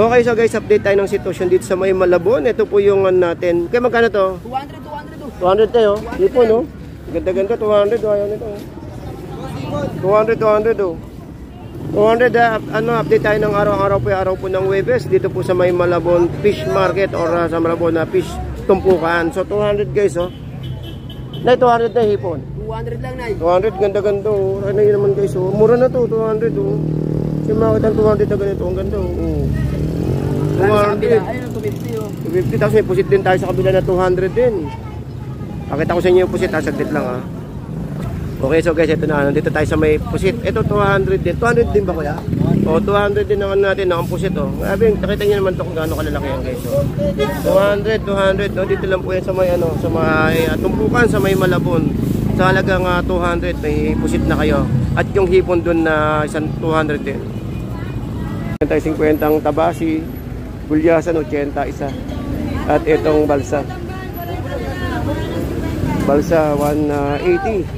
Okay, so guys, update tayo ng sitwasyon dito sa may Malabon. Ito po yung natin. Kaya magkano to? 200 tayo. Hipon, no? Ganda-ganda, 200. Ayaw nito. 200, oh. 200, update tayo ng araw po ng Webes. Dito po sa may Malabon Fish Market or sa Malabon na Fish Tumpukan. So, 200 guys, oh. Nay, 200 na hipon. 200 lang, Nay. 200, ganda-ganda, oh. Ano yun naman guys, oh. Mura na to, 200, oh. Kasi makakita ng 200 na ganito, ang ganda, oh. 200. Ayun, 250, oh. 250, tapos may pusit din tayo sa kabila na 200 din. Pakita ko sa inyo yung pusit, saglit lang, ah. Okay, so guys, ito na. Nandito tayo sa may pusit. Ito, 200 din. 200 din ba, kuya? O, 200 din naman natin, ang pusit, oh. Grabe, nakita nyo naman ito kung gaano kalalaki yan, guys, oh. 200, no? Dito lang po yan sa may, sa may tumpukan, sa may Malabon. Sa halagang 200, may pusit na kayo. At yung hipon dun na isang 200 din. 50 ang tabasi, gulyasan 80 isa. At itong balsa. Balsa 180.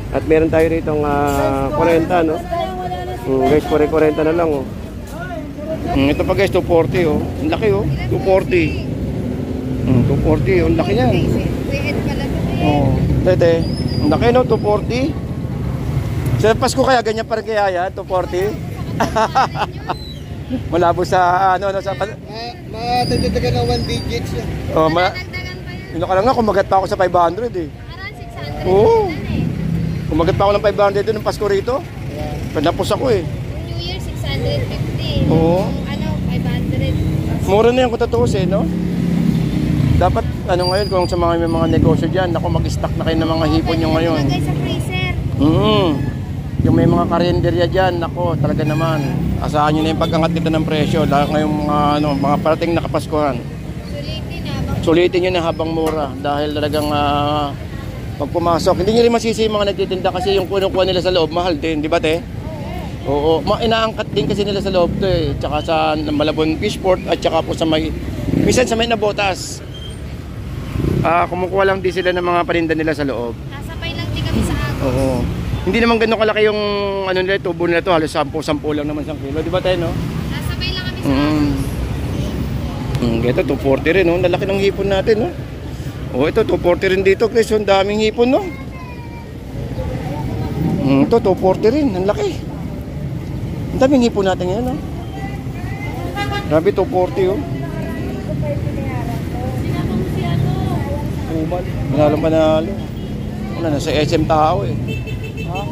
At meron tayo rito 40, no? Guys, 40 na lang, oh. Ito pa guys, 240, oh. Ang laki, oh. 240. 240, ang laki niyan. Oh, tete. Ang laki, no? 240. Sa Pasko kaya ganyan pa rin kaya yan, 240. Malabo sa sa matagdagan ng 1 digits yan. Oh, yun ka lang nga, kumagat pa ako sa 500 eh. Parang 600. Oo. Kumagat pa ako ng 500 din ng Pasko rito. Panapos ako eh. New Year 650. Oo. 500. Mura na yung kutatusin, no? Dapat ngayon kung sa mga may mga negosyo diyan, ako mag-stock na kayo ng mga hipon nyo ngayon. Lagay sa freezer. Yung may mga karinderya dyan, ako talaga naman. Asahan nyo na yung pag-angat nito ng presyo. Ngayong mga parating na Kapaskuhan. Sulitin nyo na habang mura. Dahil talagang pag pumasok, hindi nyo rin masisi yung mga nagtitinda kasi yung kunukuha nila sa loob, mahal din, di ba te? Oo, inaangkat din kasi nila sa loob to eh. Tsaka sa Malabon Fishport at tsaka po sa may, minsan sa may Nabotas. Kumukuha lang din sila ng mga paninda nila sa loob. Nasabay lang din kami sa Agos. Oo. Hindi naman gano'n kalaki yung nila, tubo nila to, halos 10 lang naman isang kilo, di ba tayo, no? Nasabay lang kami sa Agos. Ito, 240 rin, no? Lalaki ng hipon natin, no? Oh, ito, 240 rin dito, guys. Ang daming hipon, no? Ito, 240 rin. Ang laki. Ang daming hipon natin ngayon, no? Grabe, 240, oh. Manalong panalo. Wala, nasa SM tao, eh.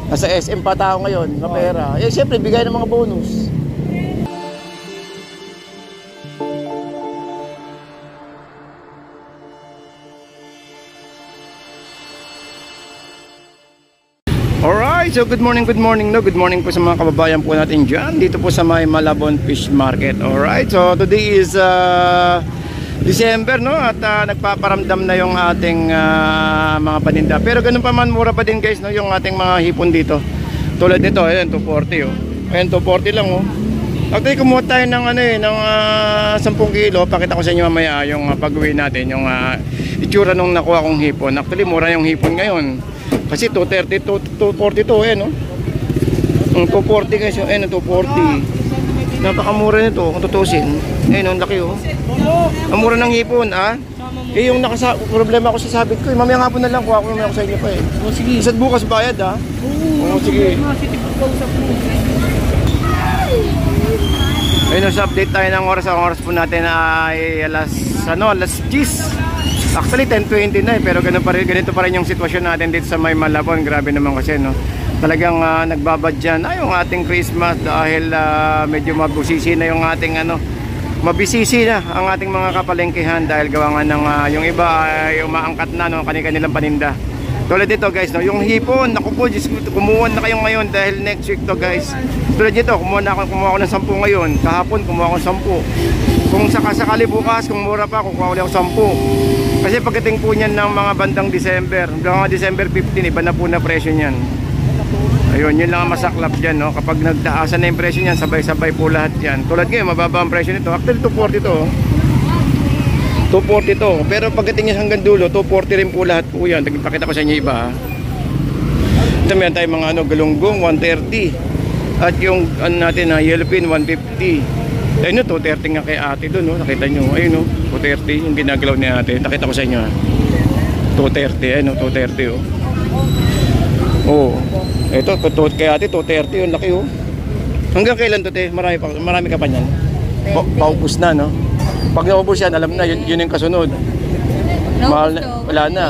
Nasa SM pa tao ngayon, na pera. Eh, siyempre, bigay ng mga bonus. Alright, so good morning, no? Good morning po sa mga kababayan po natin dyan. Dito po sa may Malabon Fish Market. Alright, so today is December, no? At nagpaparamdam na yung ating mga paninda. Pero ganun pa man, mura pa din guys, no? Yung ating mga hipon dito. Tulad nito, ayan, 240, oh. Ayan, 240 lang, oh. Actually, kumuha tayo ng ng 10 kilo. Pakita ko sa inyo mamaya yung pag-uwi natin, yung itsura nung nakuha kong hipon. Actually, mura yung hipon ngayon. Kasi 230, 242, eh, no? 240 guys, eh, 240. Napakamura nito, kung tutusin. Eh, no, ang laki, oh. Ang mura ng hipon, ah. Eh, yung problema ko sa sabit ko, mamaya nga po na lang, kuha ko naman ako sa inyo pa, eh. O, sige. Isa't bukas bayad, ah. Oo, sige. Ayun, so update tayo ng oras. Ang oras po natin ay alas 10. Actually 10:20 na, pero ganito pa rin yung sitwasyon natin dito sa may Malabon. Grabe naman kasi, no. Talagang nagbabadyan yung ating Christmas dahil medyo mabusisi na yung ating mabisisi na ang ating mga kapalengkehan dahil gawa nga ng yung iba ay umaangkat na, no, kanilang paninda. Tulad dito guys, no, yung hipon, naku po, kumuha na kayo ngayon dahil next week to guys. Tulad dito, kumuha ako ng 10 ngayon. Kahapon kumuha ako ng 10. Kung sakasakali bukas, kung mura pa, kukuha ulit ako 10. Kasi pagdating po niyan ng mga bandang December, hanggang December 15, iba na po na presyo niyan. Ayun, yun lang ang masaklap dyan, no? Kapag nagtaasan na yung presyo niyan, sabay-sabay po lahat yan. Tulad ngayon, mababa ang presyo nito. Actually, 240 to. 240 to. Pero pagdating niya hanggang dulo, 240 rin po lahat po yan. Pakita ko sa inyo iba. Ito meron tayo mga galunggong, 130. At yung natin, yellowfin, 150. Ayun, 230 nga kay ate doon, no? Nakita nyo, ayun, no? 230 yung ginagalaw ni ate. Nakita ko sa inyo, ha? 230, ayun, no? 230, oh. Oo. Ito, kay ate, 230, yung laki, oh. Hanggang kailan to, te? Marami ka pa niyan? Paubos na, no? Pag naubos yan, alam na, yun yung kasunod. Mahal na, wala na.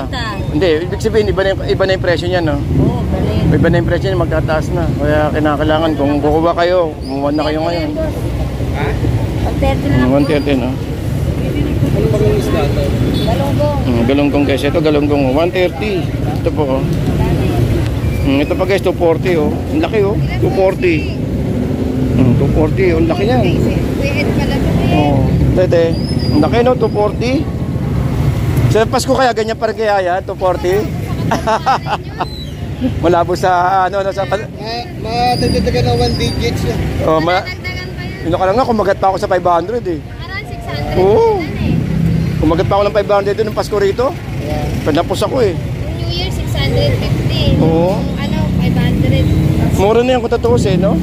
Hindi, ibig sabihin, iba na yung presyo niyan, no? Oo, galing. Iba na yung presyo niya, magtataas na. Kaya kinakailangan, kung kukuha kayo, kumuha na kayo ngayon. Ha? 130 na lang. 130, no? Ano bang isda to? Galunggong. Galunggong guys, ito galunggong 130. Ito po, oh. Ito pa guys, 240, oh. Ang laki, oh. 240. 240, ang laki yan. Weird pala to eh. Oh, tete. Ang laki, no? 240. Sa Pasko kaya ganyan pa rin kaya yan, 240. Malabo sa ano sa Matagdagan ng 1 digits yan. oh, Dagdagan pa yan. Yun ka lang nga, kumagat pa ako sa 500 eh. Around 600 Oo. yan eh. Kumagat pa ako ng 500 doon ng Pasko rito. Panapos ako eh. New Year 650. Oo. Yung ano, 500. Mura na yan kung tutuusin, no?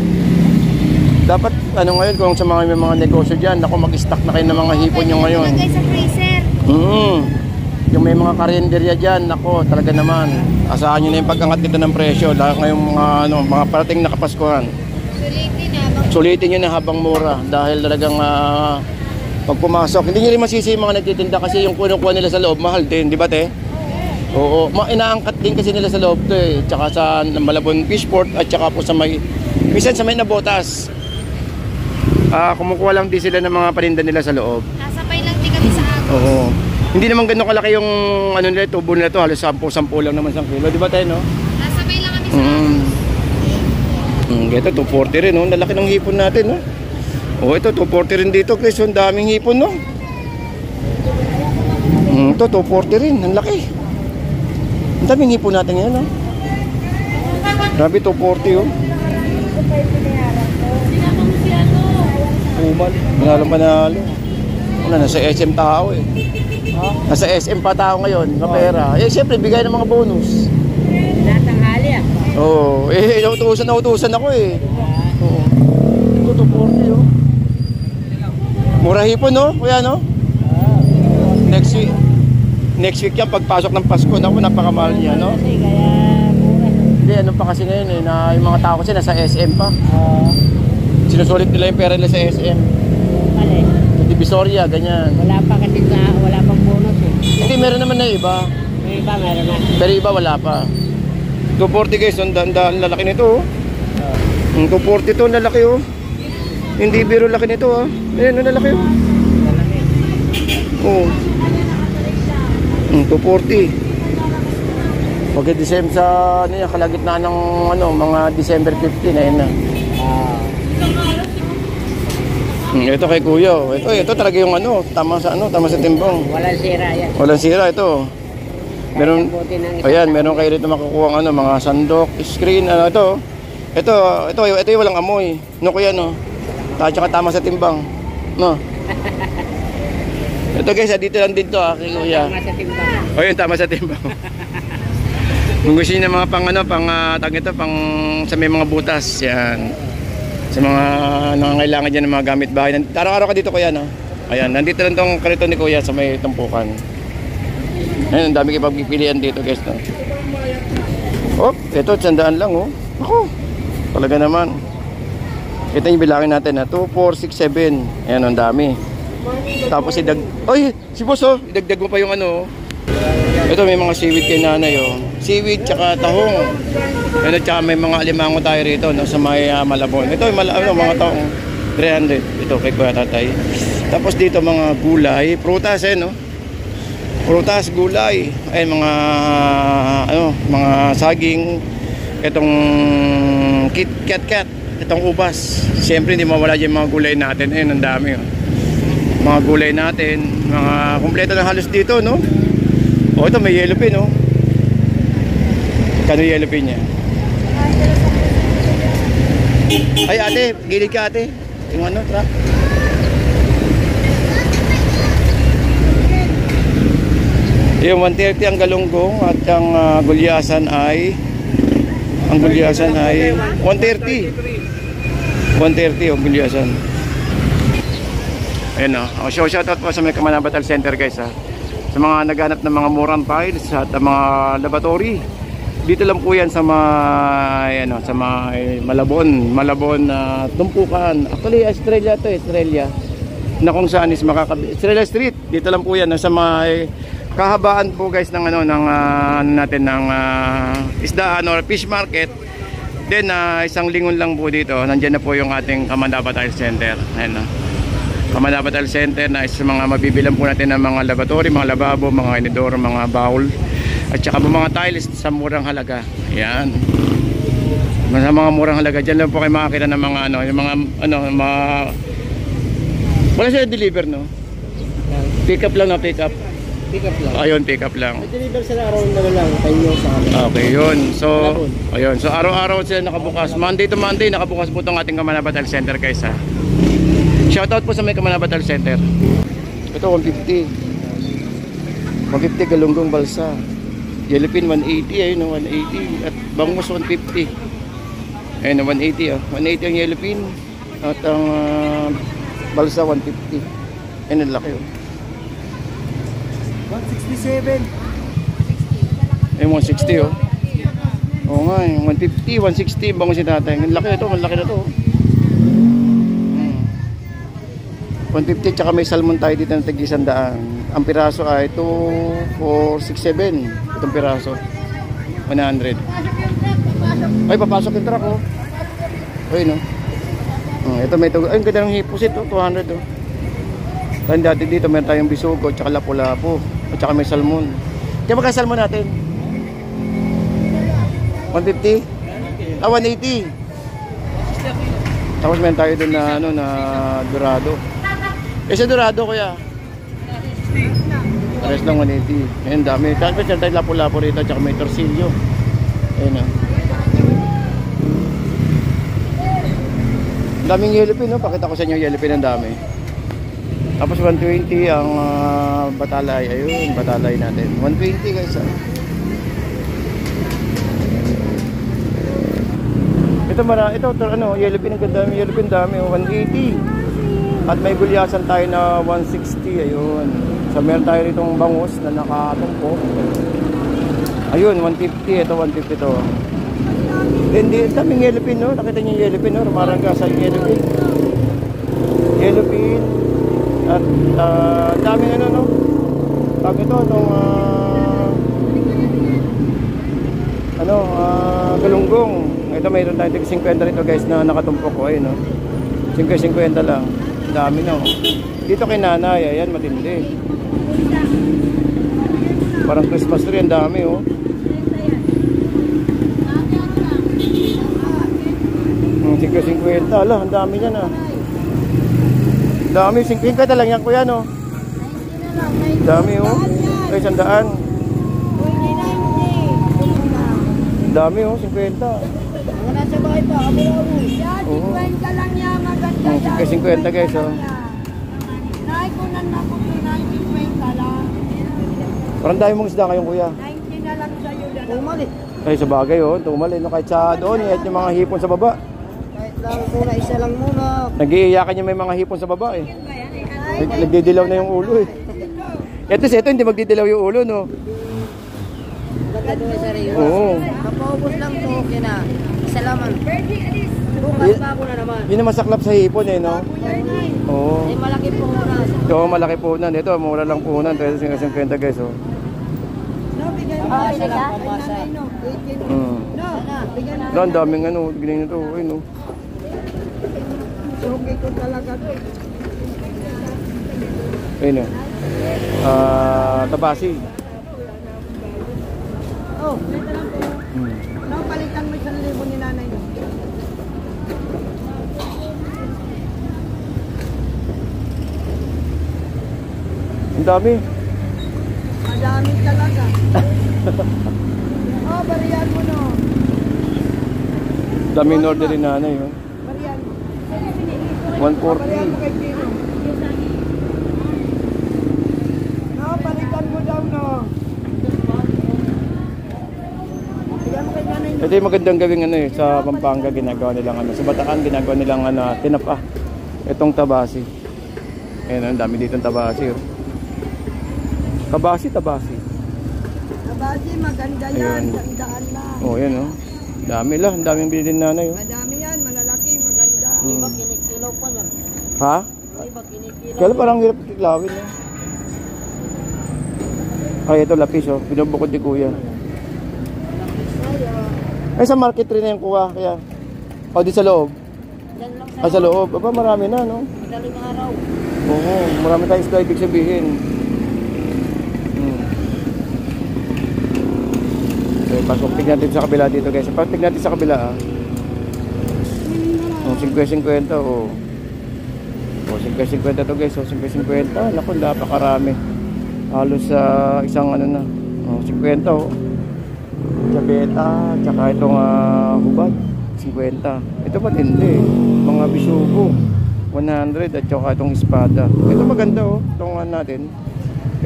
Dapat, ano ngayon, kung sa mga may mga negosyo dyan, ako mag-stock na kayo ng mga hipon nyo ngayon. Lagay sa freezer. Yung may mga karinderya dyan, ako, talaga naman. Asahan nyo na yung pag-angat nito ng presyo. Dahil ngayong mga parating na Kapaskuhan. Sulitin na. Sulitin nyo na habang mura. Dahil talagang pag pumasok, hindi nyo rin masisi yung mga nagtitinda kasi yung kunukuha nila sa loob, mahal din, di ba te? Oo, inaangkat din kasi nila sa loob to eh. Tsaka sa Malabon Fishport at tsaka po sa may, minsan sa may Nabotas. Kumukuha lang din sila ng mga paninda nila sa loob. Nasabay lang din kami sa Agos. Oo. Hindi naman ganun kalaki yung ano nila, tubo nila to, halos 10 lang naman isang kilo, di ba tayo, no? Nasabay lang kami sa Agos. Ito, 240 rin, no? Lalaki ng hipon natin, no? Oh, ito, 240 rin dito, Chris. Ang daming hipon, no? Ito, 240 rin. Ang laki. Ang daming hipon natin ngayon, no? Grabe, 240, oh. Uman. Panalo. Wala, nasa SM tao, eh. Nasa SM pa tao ngayon, na pera. Eh, siyempre, bigay ng mga bonus. Natanghali ah. Oo. Nautusan ako, eh. Oo. Ito, 240, oh. Mura hipon, no? Kuya, no? Next week yan, pagpasok ng Pasko, naku, napakamahal niya, no? Kasi kaya mura. Hindi, ano pa kasi ngayon, eh, na yung mga tao kasi nasa SM pa. Sinusulit nila yung pera nila sa SM. Mali. Sa Divisoria, ganyan. Wala pa kasi wala pang bonus eh. Hindi, meron naman na iba. May iba meron na. Pero iba, wala pa. 240 guys, ang lalaki nito, oh. 240 to, ang lalaki, oh. Hindi biro laki nito, ah. Ayan, ang lalaki, oh. Oh. 240. Pagka-December sa ano yan, kalagitnaan ng ano, mga December 15, ayun na. Ito kay Kuya. Ito talaga yung ano, tama sa timbang. Walang sira yan. Walang sira ito. Meron, Buti ng isang ayan, meron kayo rito makukuha ano, mga sandok, screen, ano ito. Ito yung walang amoy. No, Kuya, no. Tsaka tama sa timbang. No. Ito guys, dito lang dito kay Kuya. tama sa timbang. O yun, tama sa timbang. Kung gusto niyo ng mga pang sa may mga butas, yan. Sa mga nangangailangan dyan ng mga gamit bahay. Araw-araw ka dito, Kuya, no? Ayan, nandito lang tong karito ni Kuya sa may tumpukan. Ayan, ang dami ipagpipilian dito, guys, no? Oh, ito, 100 lang, oh. Ako, talaga naman. Ito yung bilangin natin, ha? 2, 4, 6, 7. Ayan, ang dami. Tapos Oy, si boss, oh. Idagdag mo pa yung ano, oh. Ito, may mga seaweed kay nanay, oh. Seaweed, tsaka tahong. Ano, tsaka may mga alimango tayo rito, no, sa may Malabon. Ito, mga tahong 300. Ito, kay Kuya Tatay. Tapos dito, mga gulay. Prutas, no? Prutas, gulay. Ay, mga saging. Itong cat. Itong ubas. Siyempre, hindi mawala dyan mga gulay natin. Ayun, ang dami, oh. Mga gulay natin. Mga kumpleto na halos dito, no? Oh, ito may yellow pin, oh. Kano yellow pin niya? Ay, ate, gilid ka, ate. Yung ano, truck. Yung 130 ang galunggong at ang gulyasan ay 130. 130 ang gulyasan. Ayun o. Shoutout po sa may Kamanabatal Center guys ha. Sa mga naghanap ng mga murang tiles at mga laboratory. Dito lang po yan sa mga sa mga Malabon na tumpukan. Actually Estrella to, Estrella. Na kung saan is Estrella Street. Dito lang po yan sa mga kahabaan po guys ng ng isdaan or fish market. Then isang lingon lang po dito. Nandiyan na po yung ating Kamanabatal Center. Ayun o. Kamanabatal Center na is mga mabibilang po natin ng mga laboratory, mga lababo, mga inidoro, mga bowl at saka mga tiles sa murang halaga. Ayan. Sa mga murang halaga diyan lang po kayo makakita ng mga yung mga wala siya deliver no. Pick up lang na pick up. Pick up lang. Ayun, pick up lang. Deliver sila araw na lang kayo sa akin. Okay, yun. So, ayun. So araw-araw sila nakabukas. Monday to Monday nakabukas po tong ating Kamanabatal Center guys ha. Shoutout po sa may Kamanabatal Center. Ito 150. 150 galunggong balsa. Yellowfin 180 ayun 180 at bangus 150. Ayun 180 180 ang yellowfin at ang balsa 150. Ayun ang laki 167. Ayun 160 Oo nga 150 160 bangus si tatay. Ang laki ito, malaki na to. 150 tsaka may salmon tayo dito na tag-100. Ang piraso ay 2, 4, 6, 7. Itong piraso 100. Ay papasok yung truck oh. Ayun oh. Ito may ay ang ganda ng hipusit oh, 200 oh. Tayo dati dito meron tayong bisugo tsaka lapu-lapu at tsaka may salmon. Kaya magkano salmon natin? 150? 180. Tapos meron tayo doon na na dorado. Sa dorado kuya. Pares lang 180. Ayun dami. Tapos meron tayo lapu-lapu rito tsaka may torsilyo. Ayun oh. Daming yellowfin no. Pakita ko sa inyo yellowfin ang dami. Tapos 120 ang batalay. Ayun, batalay natin. 120 guys. Ito yellowfin ang ganda, yellowfin dami, 180. At may gulyasan tayo na 160, ayun. So meron tayo ditong bangus na nakatumpo. Ayun, 150, ito 150 to. Hindi, daming yellowfin no. Nakita niyo yung yellowfin no, rumarangga sa yellowfin. Yellowfin. At daming no. Pag itong galunggong. Ito mayroon tayo 50 rito guys na nakatumpok ko ayun no. 50 lang. Dami no. Dito kay nanay, ayan matindi. Parang Christmas tree, ang dami oh. Hmm, 50. Ala, ang dami niyan ah. Dami, 50 lang yan kuya no. Dami oh. Ay, 100. Dami oh, 50. Nasa bahay pa, abo-abo. Yan, 50 lang yan. Maganda yan. 50 guys oh. Naikunan na ko 50 lang. Parang dami mong isda kayong kuya. 90 na lang sa'yo. Umali. Ay sa bagay oh, tumal no, kahit sa doon, kahit yung mga hipon sa baba. Kahit lang muna, isa lang muna. Nag-iiyakan yung may mga hipon sa baba eh. Nagdidilaw na yung ulo eh. Ito hindi magdidilaw yung ulo no. Maganda doon sa Rio. Oo. Kapaubos lang to, okay na. Isa laman. Bukas pa ako na naman. Yun ang masaklap sa hipon eh no. Oo. Ay malaki po muna. Ito malaki punan. Ito mura lang punan. 350 guys oh. Pamasa lang, pamasa. Ang daming ganyan ito. Ayun no. Okay ko talaga to. Ayun no. Tabasi. Oh, ito lang po. No, palitan mo 1,000 ni nanay. Ang dami. Madami talaga. Oh, bariyan mo no. Daming order rin nanay oh. Bariyan. 140. Bariyan mo kay Pino. No, palitan mo daw no. Bariyan mo kay nanay. Ito yung magandang gawing sa Pampanga ginagawa nilang sa Bataan ginagawa nilang tinapa. Itong tabasi. Ayan, ang dami dito ng tabasi. Oh. Tabasi. Kabasi, maganda yan. Ayun. Sandaan na. Oh, yan oh. Dami lang, ang daming bilhin nanay. Oh. Madami yan, malalaki, maganda. Iba kinikilaw pa yan. Ha? Iba kinikilaw. Kaya parang hirap tiklawin. Oh. Ay, ito lapis oh. Binubukod ni kuya. Ay, sa market rin na yung kuha. Kaya, o di sa loob. Yan lang Ay, sa loob. Aba, marami na, no? madaling araw. Oo, marami tayong isda, ibig sabihin. Okay, pasok. Tignan natin sa kabila dito, guys. Tignan natin sa kabila, ah. 50-50, oh. 50-50 to, guys. 50-50. Naku, napakarami. Halos sa isang ano na. 50, oh. Jabeta, tsaka itong hubad. 50. Ito matindi. Mga bisugo. 100 at saka itong espada. Ito maganda oh. Itong natin.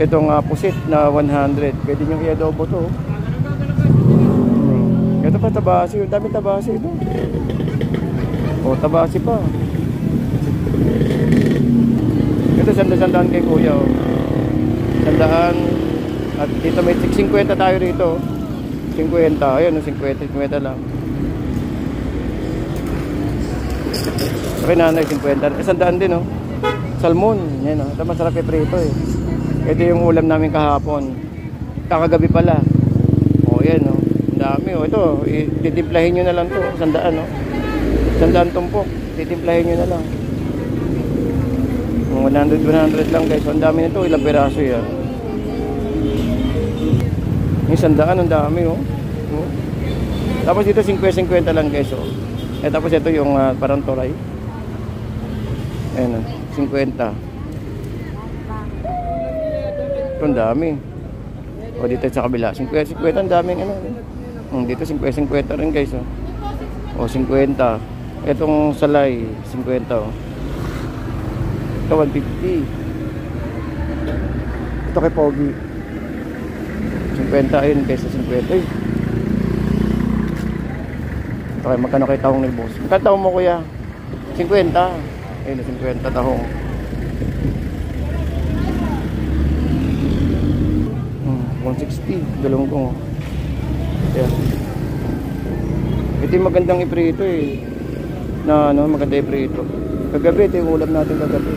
Itong pusit na 100. Pwede nyo i-adobo to. Ito pa tabasi. Ang dami tabasi ito. O tabasi pa. Ito sandaan kay kuya oh. Sandaan. At dito may 50 tayo rito. 50. Ayun 50 lang. Okay, nanay, 50. Sandaan din, oh. Salmon. Yan, oh. Ito masarap prito, eh. Ito yung ulam namin kahapon. Kakagabi pala. Oh, yan, oh. Ang dami, oh. Ito, titimplahin nyo na lang to. Sandaan, oh. Sandaan tumpok. Titimplahin nyo na lang. 100 lang, guys. Ang dami nito. Ilang peraso yan. Yung sandaan, ang dami, oh. Oh. Tapos dito, 50 lang, guys, oh. Eh, tapos ito yung parang toray. Ayan, 50. Ito ang dami. O dito sa kabila 50 ang daming ano. Dito 50 rin guys oh. O 50. Itong salay 50 oh. Ito 150. Ito kay Pogi 50 ayun kaysa 50 eh. Ito kay magkano kay tahong ni boss. Magkano tahong mo kuya? 50. Ayun, 50 tahong. 160 galunggong. Yeah. Ito yung magandang iprito eh. Na ano, maganda iprito. Kagabi ito yung ulam natin kagabi.